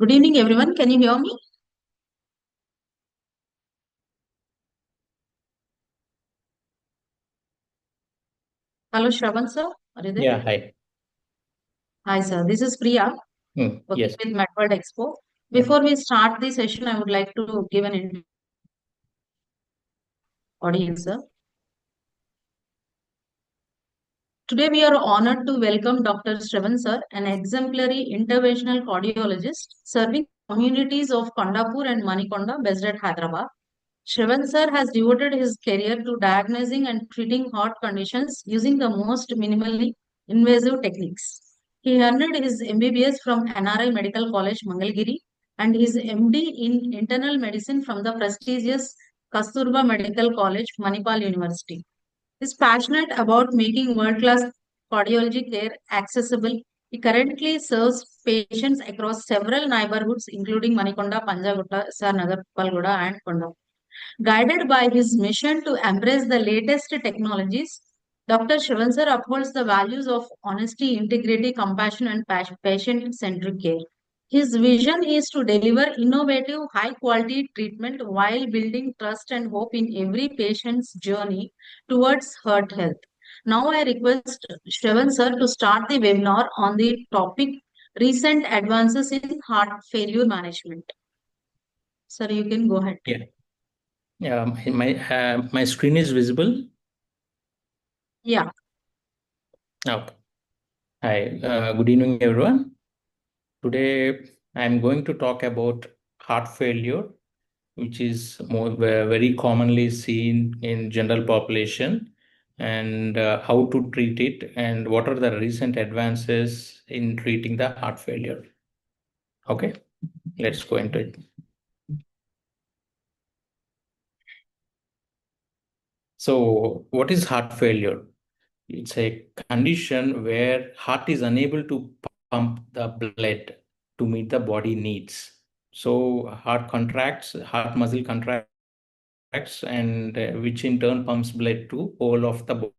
Good evening, everyone. Can you hear me? Hello, Shravan sir. Are you there? Yeah, hi. Hi, sir. This is Priya, working Yes. with MedWorld Expo. Yeah. Before we start the session, I would like to give an audience, sir. Today, we are honored to welcome Dr. Sravan sir, an exemplary interventional cardiologist serving communities of Kondapur and Manikonda based at Hyderabad. Sravan sir has devoted his career to diagnosing and treating heart conditions using the most minimally invasive techniques. He earned his MBBS from NRI Medical College, Mangalgiri, and his MD in internal medicine from the prestigious Kasturba Medical College, Manipal University. He is passionate about making world-class cardiology care accessible. He currently serves patients across several neighborhoods, including Manikonda, Panjagutta, Sarnagar, Palgoda, and Konda. Guided by his mission to embrace the latest technologies, Dr. Srivansar upholds the values of honesty, integrity, compassion, and patient centric care. His vision is to deliver innovative, high quality treatment while building trust and hope in every patient's journey towards heart health. Now, I request Shravan sir to start the webinar on the topic Recent Advances in Heart Failure Management. Sir, you can go ahead. Yeah. Yeah. My screen is visible. Yeah. Okay. Hi. Good evening, everyone. Today, I'm going to talk about heart failure, which is very commonly seen in general population, and how to treat it, and what are the recent advances in treating the heart failure. Okay. Let's go into it. So, what is heart failure? It's a condition where heart is unable to pump the blood to meet the body needs. So heart muscle contracts, and which in turn pumps blood to all of the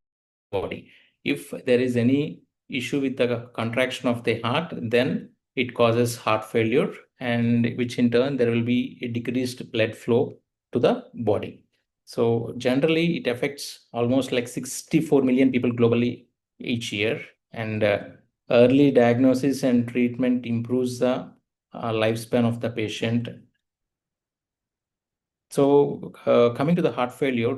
body. If there is any issue with the contraction of the heart, then it causes heart failure, and which in turn there will be a decreased blood flow to the body. So generally, it affects almost like 64 million people globally each year. And early diagnosis and treatment improves the lifespan of the patient. So coming to the heart failure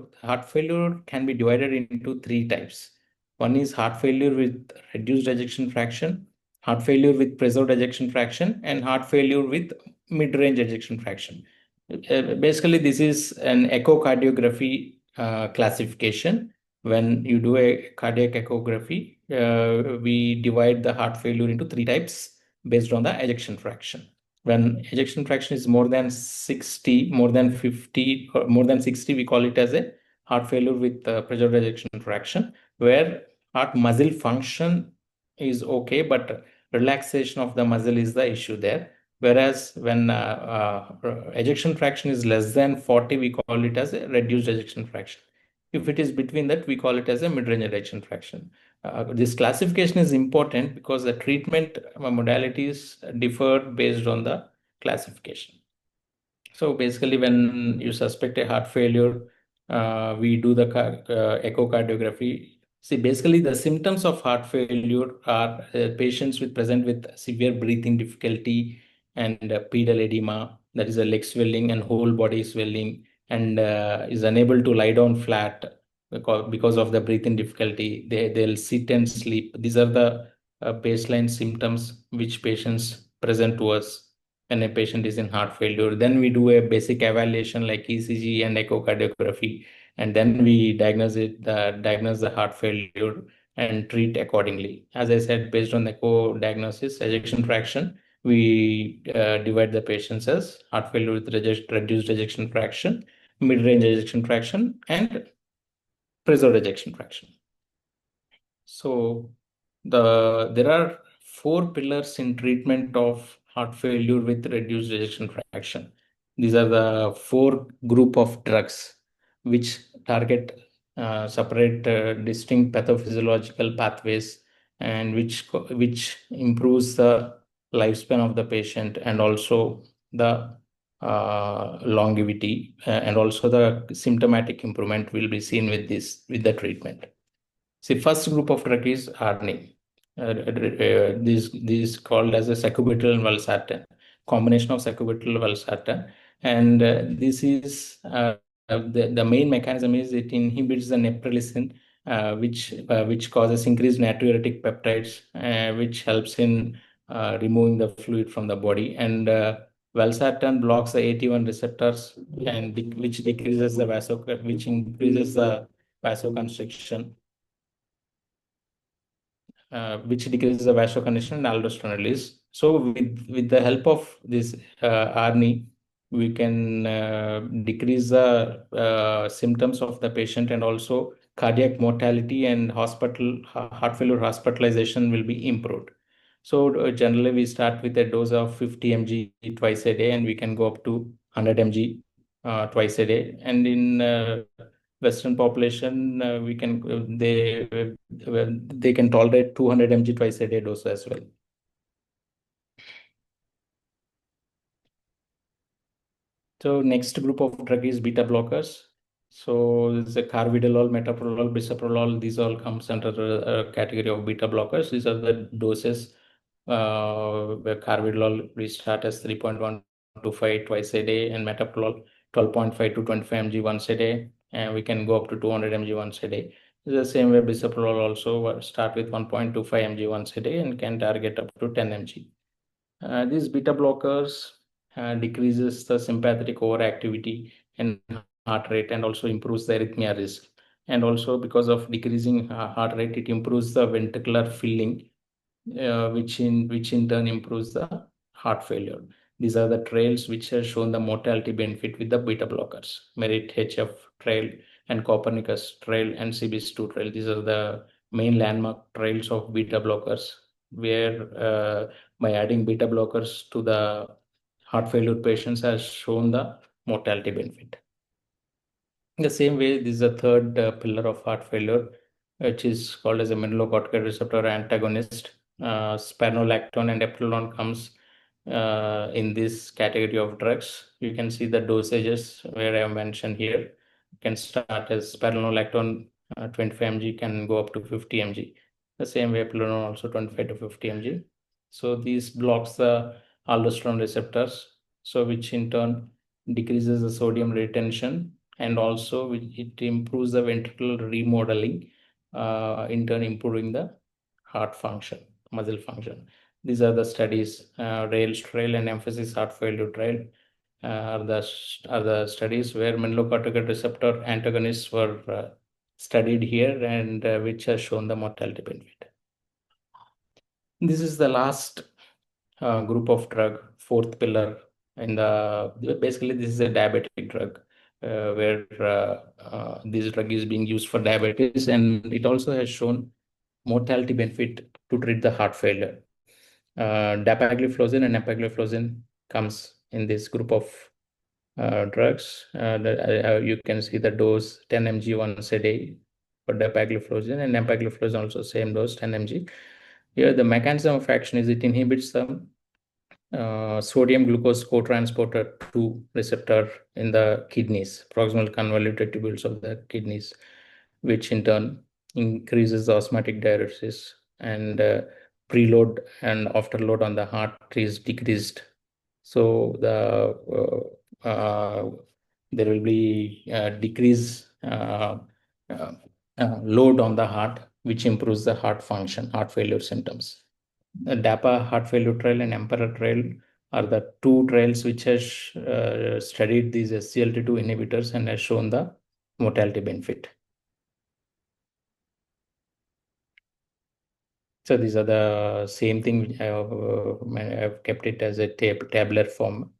can be divided into three types. One is heart failure with reduced ejection fraction, heart failure with preserved ejection fraction, and heart failure with mid-range ejection fraction. Basically, this is an echocardiography classification. When you do a cardiac echography, we divide the heart failure into three types based on the ejection fraction. When ejection fraction is more than 60, more than 50, or more than 60, we call it as a heart failure with preserved ejection fraction, where heart muscle function is okay, but relaxation of the muscle is the issue there. Whereas when ejection fraction is less than 40, we call it as a reduced ejection fraction. If it is between that, we call it as a mid-range ejection fraction. This classification is important because the treatment modalities differ based on the classification. So basically, when you suspect a heart failure, we do the echocardiography. See, basically, the symptoms of heart failure are patients present with severe breathing difficulty and pedal edema, that is a leg swelling and whole body swelling, and is unable to lie down flat because of the breathing difficulty. They'll sit and sleep. These are the baseline symptoms which patients present to us when a patient is in heart failure. Then we do a basic evaluation like ECG and echocardiography, and then we diagnose the heart failure and treat accordingly. As I said, based on the diagnosis, ejection fraction, we divide the patients as heart failure with reduced ejection fraction, mid-range ejection fraction, and preserved ejection fraction. So there are four pillars in treatment of heart failure with reduced ejection fraction. These are the four group of drugs which target separate distinct pathophysiological pathways, and which improves the lifespan of the patient, and also the longevity, and also the symptomatic improvement will be seen with the treatment. See, first group of drug is RNA. This called as a sacubitril and valsartan, combination of sacubitril valsartan, and this is the main mechanism is it inhibits the neprilysin, which causes increased natriuretic peptides, which helps in removing the fluid from the body, and valsartan blocks the AT1 receptors, and which decreases the which increases the vasoconstriction, which decreases the vasoconstriction and aldosterone release. So with the help of this RNA, we can decrease the symptoms of the patient, and also cardiac mortality and heart failure hospitalization will be improved. So generally we start with a dose of 50 mg twice a day, and we can go up to 100 mg twice a day. And in Western population, we can they can tolerate 200 mg twice a day dose as well. So next group of drug is beta blockers. So there's a carvedilol, metoprolol, bisoprolol. These all comes under a category of beta blockers. These are the doses. Where carvedilol we start as 3.125 twice a day, and metoprolol 12.5 to 25 mg once a day, and we can go up to 200 mg once a day. The same way bisoprolol also start with 1.25 mg once a day and can target up to 10 mg. These beta blockers decreases the sympathetic overactivity and heart rate, and also improves the arrhythmia risk. And also because of decreasing heart rate, it improves the ventricular filling, which in turn improves the heart failure. These are the trials which have shown the mortality benefit with the beta blockers: Merit HF trial and Copernicus trial and CBS2 trial. These are the main landmark trials of beta blockers, where by adding beta blockers to the heart failure patients has shown the mortality benefit. In the same way, this is a third pillar of heart failure, which is called as a mineralocorticoid receptor antagonist. Spironolactone and eplerenone comes in this category of drugs. You can see the dosages where I have mentioned here. You can start as spironolactone 25 mg, can go up to 50 mg. The same way eplerenone also 25 to 50 mg. So these blocks the aldosterone receptors, so which in turn decreases the sodium retention, and also it improves the ventricular remodeling, in turn improving the heart function, muscle function. These are the studies, RAILS trial and emphasis heart failure trial, are the studies where mineralocorticoid receptor antagonists were studied here, and which has shown the mortality benefit. This is the last group of drug, fourth pillar in the, basically this is a diabetic drug, where this drug is being used for diabetes, and it also has shown mortality benefit to treat the heart failure. Dapagliflozin and empagliflozin comes in this group of drugs. You can see the dose 10 mg once a day for dapagliflozin, and empagliflozin also same dose 10 mg. Here the mechanism of action is it inhibits the sodium glucose cotransporter 2 receptor in the kidneys, proximal convoluted tubules of the kidneys, which in turn increases the osmotic diuresis, and preload and afterload on the heart is decreased. So there will be decrease load on the heart, which improves the heart function, heart failure symptoms. The DAPA heart failure trial and Emperor trial are the two trials which has studied these SGLT2 inhibitors and has shown the mortality benefit. So these are the same thing. I have kept it as a tabular form.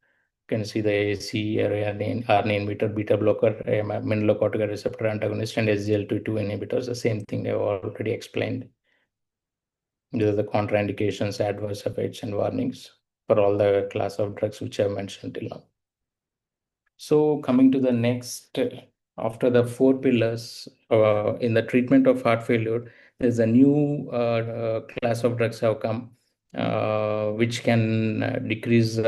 You can see the AC, RNA inhibitor, beta blocker, mineralocorticoid receptor antagonist, and SGLT2 inhibitors. The same thing I have already explained. These are the contraindications, adverse effects, and warnings for all the class of drugs which I have mentioned till now. So coming to the next, after the four pillars in the treatment of heart failure, there's a new class of drugs have come, which can decrease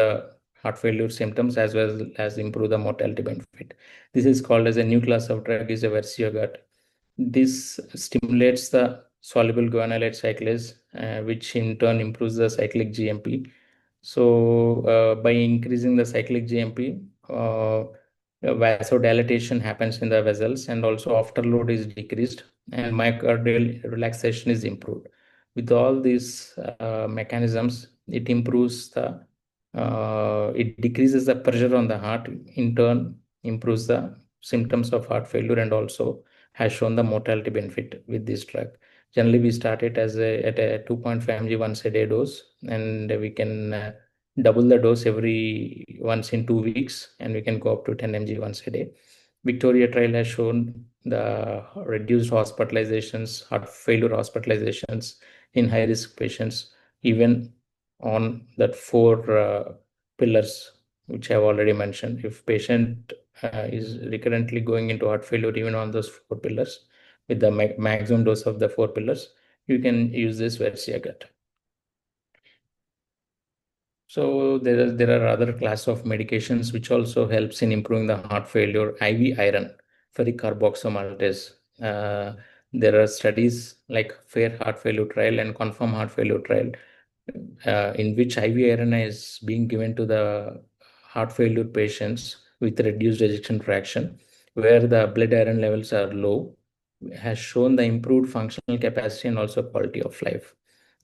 heart failure symptoms as well as improve the mortality benefit. This is called as a new class of drug is a Versiogat. This stimulates the soluble guanylate cyclase, which in turn improves the cyclic GMP. So by increasing the cyclic GMP, vasodilatation happens in the vessels, and also afterload is decreased, and myocardial relaxation is improved. With all these mechanisms, it decreases the pressure on the heart, in turn improves the symptoms of heart failure, and also has shown the mortality benefit with this drug. Generally, we start it at a 2.5 mg once a day dose, and we can double the dose every once in 2 weeks, and we can go up to 10 mg once a day. Victoria trial has shown the reduced hospitalizations, heart failure hospitalizations in high risk patients, even on that four pillars which I have already mentioned. If patient is recurrently going into heart failure, even on those four pillars, with the maximum dose of the four pillars, you can use this Versiagat. So there are other class of medications which also helps in improving the heart failure. IV iron, ferric carboxymaltase. There are studies like FAIR heart failure trial and confirm heart failure trial, in which IV iron is being given to the heart failure patients with reduced ejection fraction, where the blood iron levels are low, has shown the improved functional capacity and also quality of life.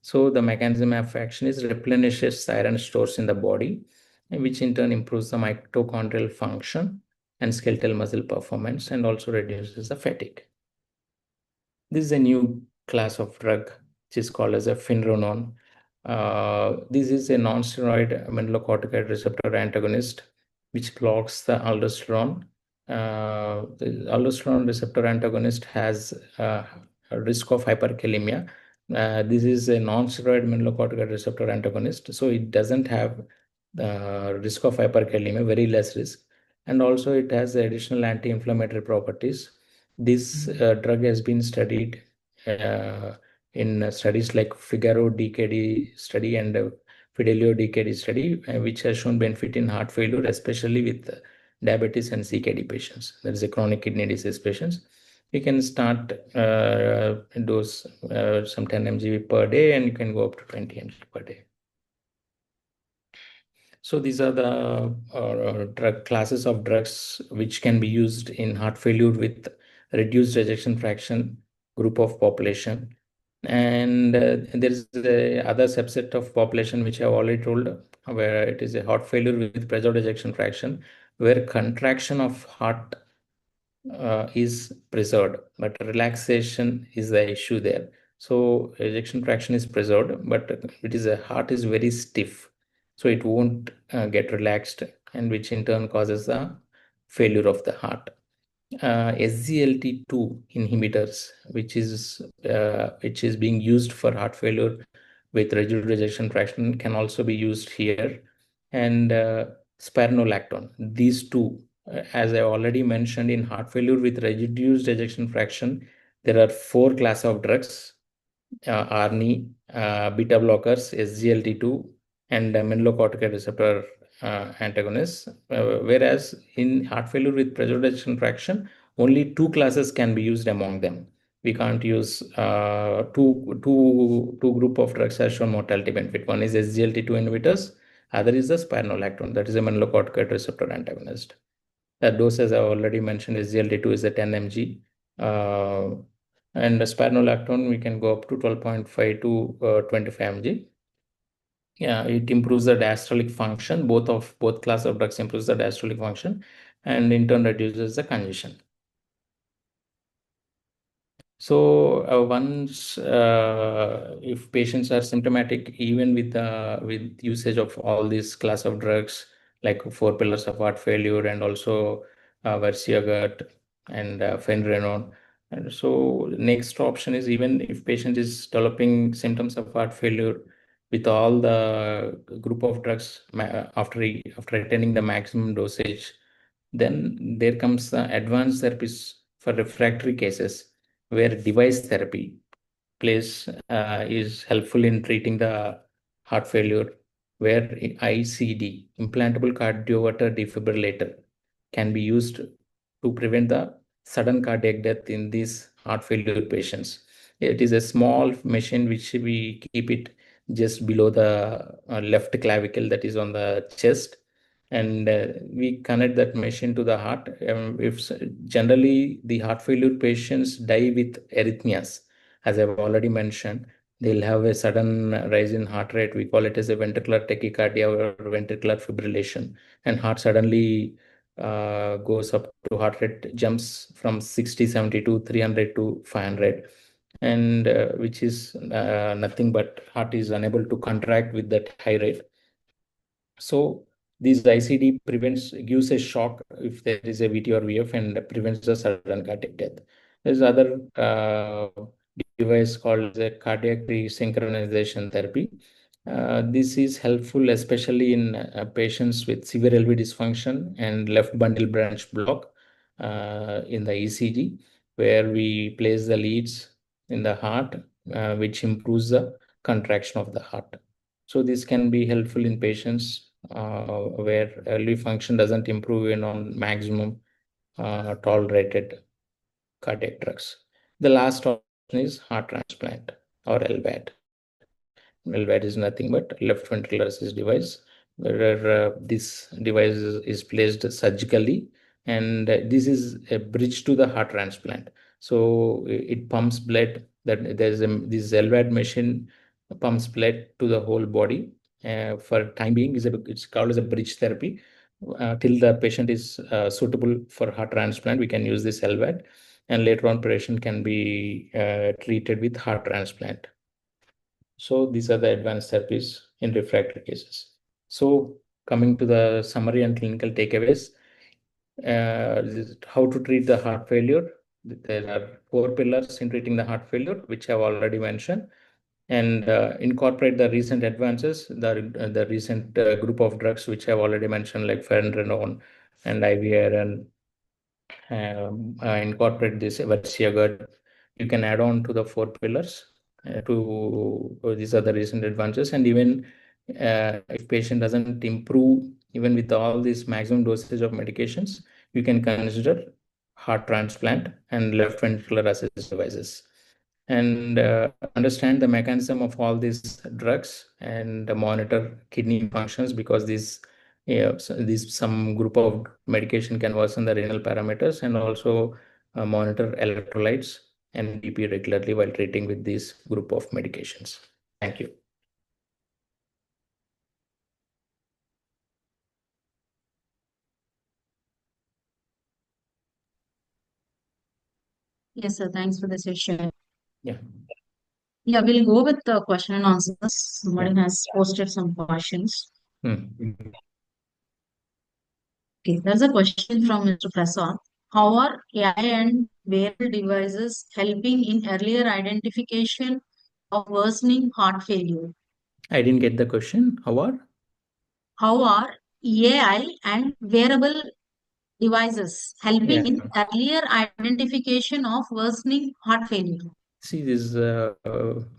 So the mechanism of action is replenishes iron stores in the body, which in turn improves the mitochondrial function and skeletal muscle performance, and also reduces the fatigue. This is a new class of drug which is called as a finronone. This is a non-steroid mineralocorticoid receptor antagonist which blocks the aldosterone. The aldosterone receptor antagonist has a risk of hyperkalemia. This is a non-steroid mineralocorticoid receptor antagonist, so it doesn't have the risk of hyperkalemia, very less risk, and also it has additional anti-inflammatory properties. This drug has been studied in studies like Figaro DKD study and Fidelio DKD study, which has shown benefit in heart failure, especially with diabetes and CKD patients. That is a chronic kidney disease patients. You can start dose some 10 mg per day, and you can go up to 20 mg per day. So these are the drug classes of drugs which can be used in heart failure with reduced ejection fraction group of population. And there is a other subset of population which I have already told, where it is a heart failure with preserved ejection fraction, where contraction of heart is preserved, but relaxation is the issue there. So ejection fraction is preserved, but it is a heart is very stiff, so it won't get relaxed, and which in turn causes the failure of the heart. SGLT2 inhibitors, which is being used for heart failure with reduced ejection fraction, can also be used here, and spironolactone. These two, as I already mentioned, in heart failure with reduced ejection fraction, there are four class of drugs: ARNI, beta blockers, SGLT2, and mineralocorticoid receptor antagonists. Whereas in heart failure with preserved ejection fraction, only two classes can be used among them. We can't use two group of drugs has shown mortality benefit. One is SGLT2 inhibitors, other is the spironolactone, that is a mineralocorticoid receptor antagonist. The dose, as I already mentioned, SGLT2 is a 10 mg. And the spironolactone, we can go up to 12.5 to 25 mg. Yeah, it improves the diastolic function. Both class of drugs improves the diastolic function, and in turn reduces the congestion. So once if patients are symptomatic, even with usage of all these class of drugs like four pillars of heart failure, and also Versiagat and Fenrenone. And so next option is, even if patient is developing symptoms of heart failure with all the group of drugs after attaining the maximum dosage, then there comes the advanced therapies for refractory cases, where device therapy is helpful in treating the heart failure, where ICD, implantable cardioverter defibrillator, can be used to prevent the sudden cardiac death in these heart failure patients. It is a small machine which we keep it just below the left clavicle, that is on the chest, and we connect that machine to the heart. If generally the heart failure patients die with arrhythmias, as I've already mentioned, they'll have a sudden rise in heart rate. We call it as a ventricular tachycardia or ventricular fibrillation, and heart suddenly goes up to heart rate jumps from 60, 70 to 300 to 500, and which is nothing but heart is unable to contract with that high rate. So this ICD gives a shock if there is a VT or VF, and prevents the sudden cardiac death. There's other device called the cardiac resynchronization therapy. This is helpful especially in patients with severe LV dysfunction and left bundle branch block in the ECG, where we place the leads in the heart, which improves the contraction of the heart. So this can be helpful in patients where LV function doesn't improve in on maximum tolerated cardiac drugs. The last option is heart transplant or LVAD. LVAD is nothing but left ventricular assist device, where this device is placed surgically, and this is a bridge to the heart transplant. So it pumps blood. That there's this LVAD machine pumps blood to the whole body. For time being, it's called as a bridge therapy. Till the patient is suitable for heart transplant, we can use this LVAD, and later on, patient can be treated with heart transplant. So these are the advanced therapies in refractory cases. So coming to the summary and clinical takeaways, how to treat the heart failure. There are 4 pillars in treating the heart failure, which I've already mentioned, and incorporate the recent advances, the recent group of drugs which I've already mentioned, like Fenrenone and IVR, and incorporate this Versiagard. You can add on to the 4 pillars to these are the recent advances. And even if patient doesn't improve, even with all these maximum dosage of medications, you can consider heart transplant and left ventricular assist devices, and understand the mechanism of all these drugs, and monitor kidney functions, because these some group of medication can worsen the renal parameters, and also monitor electrolytes and BP regularly while treating with this group of medications. Thank you. Yes, sir. Thanks for the session. Yeah. Yeah, we'll go with the question and answers. Somebody Yeah. has posted some questions. Hmm. Okay, there's a question from Mr. Prasad. How are AI and wearable devices helping in earlier identification of worsening heart failure? I didn't get the question. How are? How are AI and wearable devices Yeah. helping in earlier identification of worsening heart failure? See, these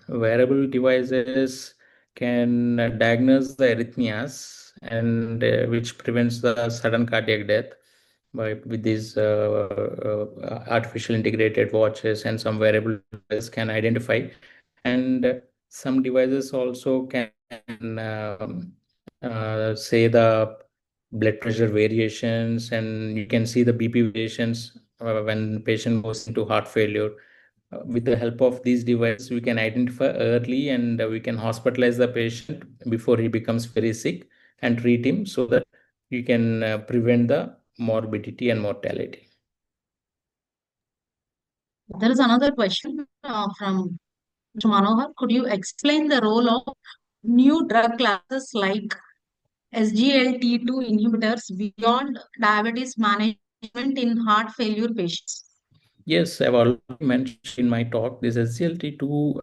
wearable devices can diagnose the arrhythmias, and which prevents the sudden cardiac death by with these artificial integrated watches, and some wearable devices can identify. And some devices also can say the blood pressure variations, and you can see the BP variations when patient goes into heart failure. With the help of these devices, we can identify early, and we can hospitalize the patient before he becomes very sick, and treat him so that you can prevent the morbidity and mortality. There is another question from Mr. Manohar. Could you explain the role of new drug classes like SGLT2 inhibitors beyond diabetes management in heart failure patients? Yes, I've already mentioned in my talk, this SGLT2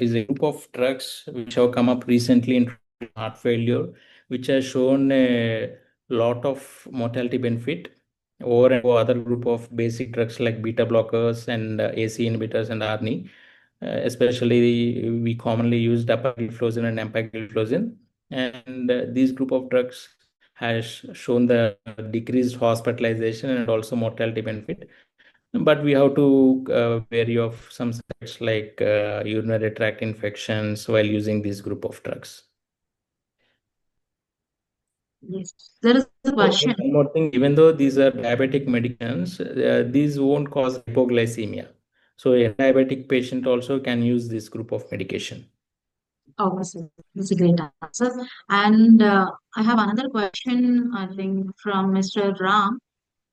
is a group of drugs which have come up recently in heart failure, which has shown a lot of mortality benefit over and over other group of basic drugs like beta blockers and AC inhibitors and ARNI. especially we commonly use dapagliflozin and empagliflozin, and these group of drugs has shown the decreased hospitalization and also mortality benefit. But we have to vary of some sides like urinary tract infections while using this group of drugs. Yes. There is a question. One more thing, even though these are diabetic medications, these won't cause hypoglycemia. So a diabetic patient also can use this group of medication. Oh, that's a great answer. And I have another question, I think, from Mr. Ram.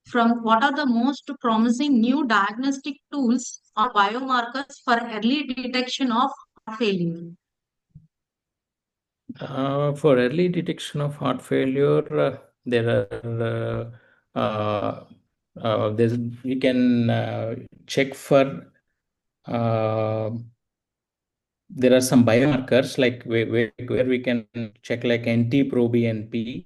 From what are the most promising new diagnostic tools or biomarkers for early detection of heart failure? For early detection of heart failure, there are there's, we can check for there are some biomarkers like where we can check like NT-proBNP.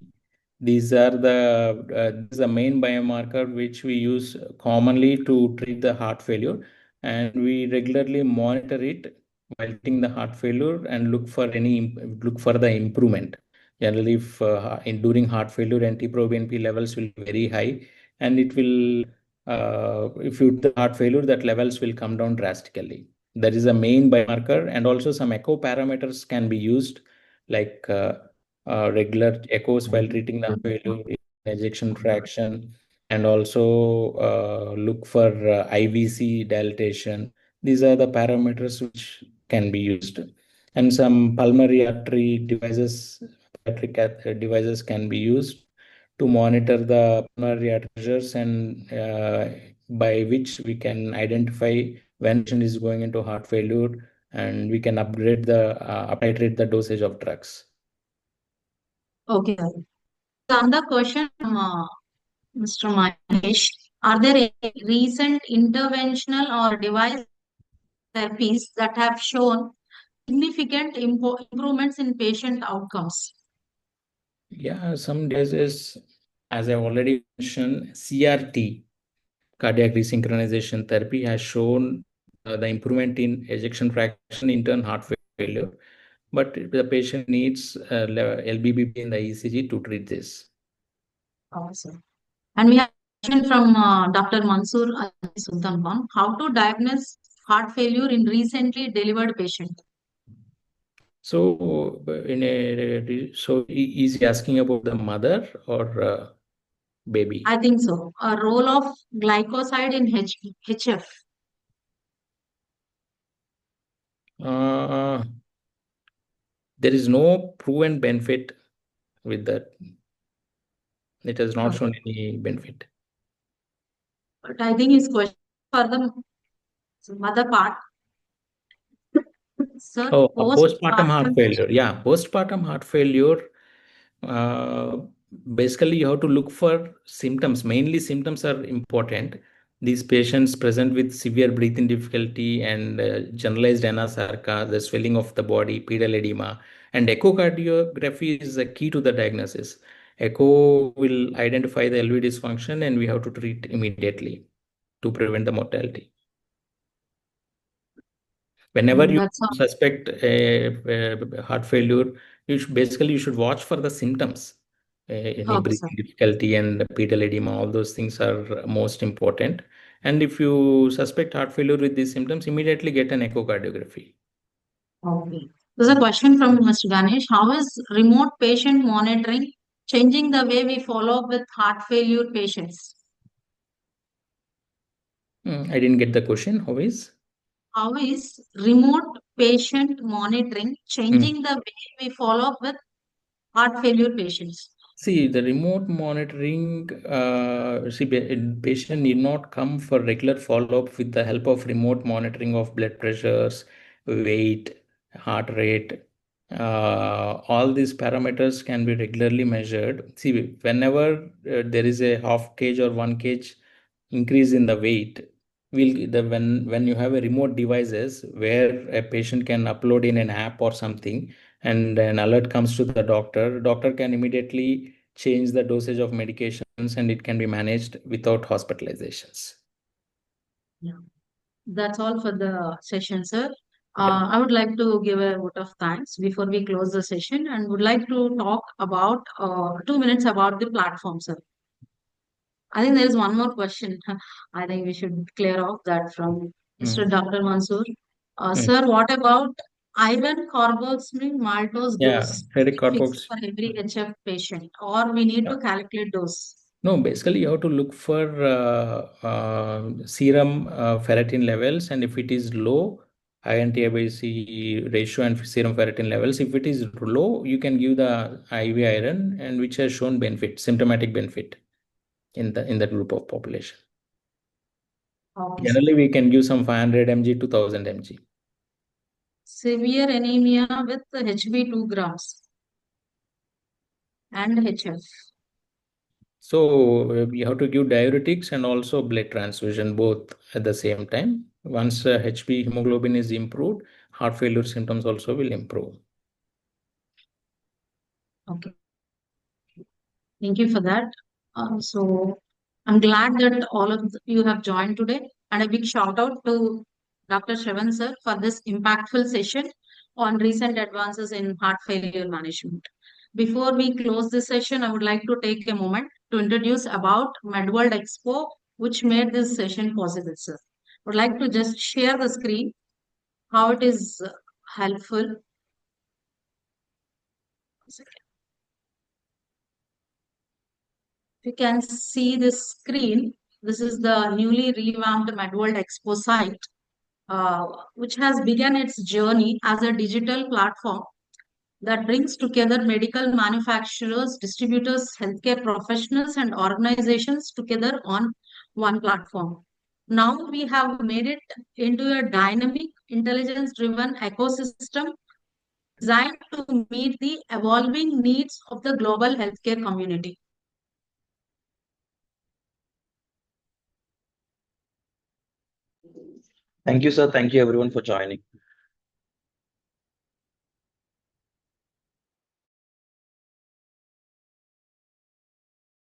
These are this is the main biomarker which we use commonly to treat the heart failure, and we regularly monitor it while treating the heart failure and look for the improvement. Generally, if during heart failure, NT-proBNP levels will be very high, and it will if you do the heart failure, that levels will come down drastically. That is a main biomarker, and also some echo parameters can be used, like regular echoes while treating the failure, ejection fraction, and also look for IVC dilatation. These are the parameters which can be used, and some pulmonary artery devices, devices can be used to monitor the pulmonary artery pressures, and by which we can identify when patient is going into heart failure, and we can titrate the dosage of drugs. Okay. Another question from Mr. Mahesh. Are there any recent interventional or device therapies that have shown significant improvements in patient outcomes? Yeah, some devices, as I already mentioned, CRT, cardiac resynchronization therapy, has shown the improvement in ejection fraction, in turn heart failure. But the patient needs LBBP in the ECG to treat this. Awesome. And we have a question from Dr. Mansoor Sultan Khan. How to diagnose heart failure in recently delivered patient? So, is he asking about the mother or baby? I think so. A role of glycoside in HF. Uh, there is no proven benefit with that. It has not Okay. shown any benefit. But I think his question for the mother part. Sir, Oh, a postpartum heart postpartum. failure. Yeah, postpartum heart failure. Uh, Basically, you have to look for symptoms. Mainly, symptoms are important. These patients present with severe breathing difficulty and generalized anasarca, the swelling of the body, pedal edema, and echocardiography is the key to the diagnosis. Echo will identify the LV dysfunction, and we have to treat immediately to prevent the mortality. Whenever you That's all. suspect a heart failure, you should watch for the symptoms. Any Okay, sir. breathing difficulty and pedal edema, all those things are most important. And if you suspect heart failure with these symptoms, immediately get an echocardiography. Okay. There's a question from Mr. Ganesh. How is remote patient monitoring changing the way we follow up with heart failure patients? I didn't get the question. How is? How is remote patient monitoring Hmm. changing the way we follow up with heart failure patients? See, the remote monitoring, patient need not come for regular follow-up with the help of remote monitoring of blood pressures, weight, heart rate. All these parameters can be regularly measured. See, whenever there is a half kg or 1 kg increase in the weight, when you have a remote devices where a patient can upload in an app or something, and an alert comes to the doctor can immediately change the dosage of medications, and it can be managed without hospitalizations. Yeah. That's all for the session, sir. I would like to give a vote of thanks before we close the session and would like to talk about 2 minutes about the platform, sir. I think there is one more question. I think we should clear off that from Mr. Mm. Dr. Mansoor. Mm. Sir, what about Ivan carboxamine maltose Yeah, dose? Is ferric it fixed carbox. for every HF patient or we need Yeah. to calculate dose? No, basically you have to look for serum ferritin levels, and if it is low, INT-ABC ratio and serum ferritin levels. If it is low, you can give the IV iron, and which has shown benefit, symptomatic benefit in that group of population. Okay, sir. Generally, we can give some 500 mg to 1000 mg. Severe anemia with HB 2 grams and HF. So you have to give diuretics and also blood transfusion both at the same time. Once HB hemoglobin is improved, heart failure symptoms also will improve. Okay. Thank you for that. So I'm glad that all of you have joined today, and a big shout out to Dr. Sravan sir for this impactful session on recent advances in heart failure management. Before we close this session, I would like to take a moment to introduce about MedWorld Expo, which made this session possible, sir. I would like to just share the screen, how it is helpful. You can see this screen. This is the newly revamped MedWorld Expo site, which has begun its journey as a digital platform that brings together medical manufacturers, distributors, healthcare professionals, and organizations together on one platform. Now we have made it into a dynamic, intelligence-driven ecosystem designed to meet the evolving needs of the global healthcare community. Thank you, sir. Thank you, everyone, for joining.